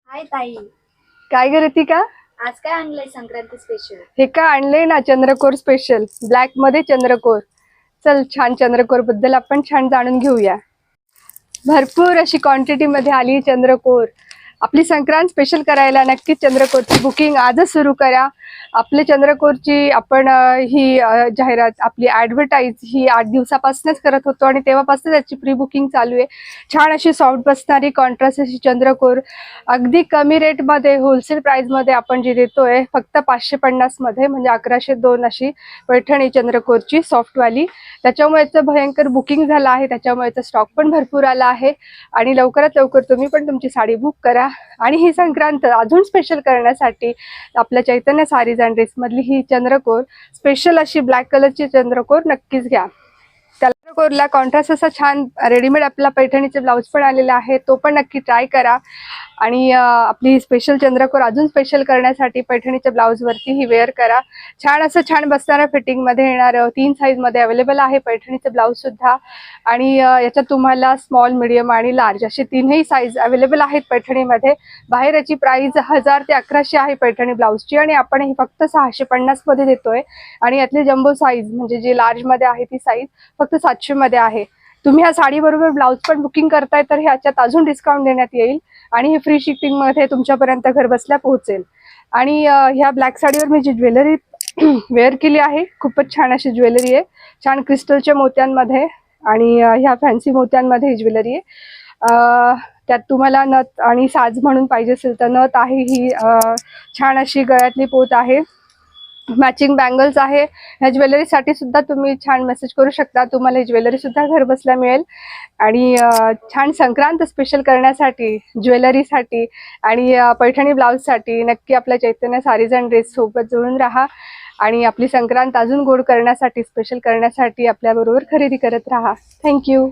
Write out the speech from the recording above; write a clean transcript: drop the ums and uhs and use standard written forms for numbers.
हाय ताई. काय करते का? आज काय आणलंय संक्रांती स्पेशल? हे का आणलंय ना, चंद्रकोर स्पेशल ब्लॅक मध्ये चंद्रकोर. चल, छान चंद्रकोर बद्दल आपण छान जाणून घेऊया. भरपूर अशी क्वांटिटी मध्ये आली चंद्रकोर. आपली संक्रांत स्पेशल करायला नक्कीच चंद्रकोरची बुकिंग आजच सुरू करा. आपले चंद्रकोरची आपण ही जाहिरात, आपली ॲडव्हर्टाईज ही 8 दिवसापासूनच करत होतो आणि तेव्हापासून त्याची प्री बुकिंग चालू आहे. छान अशी सॉफ्ट बसणारी कॉन्ट्रास्ट अशी चंद्रकोर अगदी कमी रेटमध्ये होलसेल प्राईजमध्ये आपण जी देतोय, फक्त 550 मध्ये, म्हणजे 1102 अशी पैठणी चंद्रकोरची सॉफ्टवाली. त्याच्यामुळेच भयंकर बुकिंग झालं आहे, त्याच्यामुळेच स्टॉक पण भरपूर आला आहे. आणि लवकरात लवकर तुम्ही पण तुमची साडी बुक करा. आणि ही संक्रांत अजून स्पेशल करण्यासाठी आपल्या चैतन्य सारीज अँड ड्रेस मधली ही चंद्रकोर स्पेशल अशी ब्लॅक कलरची चंद्रकोर नक्कीच घ्या. चंद्रकोरला कॉन्ट्रास्ट असा छान रेडीमेड आपला पैठणीचे ब्लाऊज पण आलेला आहे, तो पण नक्की ट्राय करा. आणि आपली स्पेशल चंद्रकोर अजून स्पेशल करण्यासाठी पैठणीच्या ब्लाऊजवरती ही वेअर करा. छान असं छान बसणाऱ्या फिटिंगमध्ये येणारं 3 साईजमध्ये अवेलेबल आहे पैठणीचे ब्लाऊज सुद्धा. आणि याच्यात तुम्हाला स्मॉल, मिडियम आणि लार्ज असे 3ही साईज अवेलेबल आहेत पैठणीमध्ये. बाहेर याची प्राइस 1000 ते 1100 आहे पैठणी ब्लाऊजची, आणि आपण ही फक्त 650 मध्ये देतोय. आणि यातली जम्बो साईज म्हणजे जी लार्जमध्ये आहे ती साईज फक्त 700 मध्ये आहे. तुम्ही ह्या साडीबरोबर ब्लाऊज पण बुकिंग करताय तर ह्याच्यात अजून डिस्काउंट देण्यात येईल आणि हे फ्री शिपिंगमध्ये तुमच्यापर्यंत घर बसल्या पोहोचेल. आणि ह्या ब्लॅक साडीवर मी जी ज्वेलरी वेअर केली आहे, खूपच छान अशी ज्वेलरी आहे. छान क्रिस्टलच्या मोत्यांमध्ये आणि ह्या फॅन्सी मोत्यांमध्ये ही ज्वेलरी आहे. त्यात तुम्हाला नथ आणि साज म्हणून पाहिजे असेल तर नथ आहे, ही छान अशी गळ्यातली पोत आहे, मॅचिंग बँगल्स आहे. ह्या ज्वेलरीसाठी सुद्धा तुम्ही छान मेसेज करू शकता, तुम्हाला ही ज्वेलरी सुद्धा घर बसल्या मिळेल. आणि छान संक्रांत स्पेशल करण्यासाठी ज्वेलरीसाठी आणि पैठणी ब्लाऊजसाठी नक्की आपल्या चैतन्य सारीज अँड ड्रेस सोबत जोडून राहा. आणि आपली संक्रांत अजून गोड करण्यासाठी, स्पेशल करण्यासाठी आपल्याबरोबर खरेदी करत राहा. थँक्यू.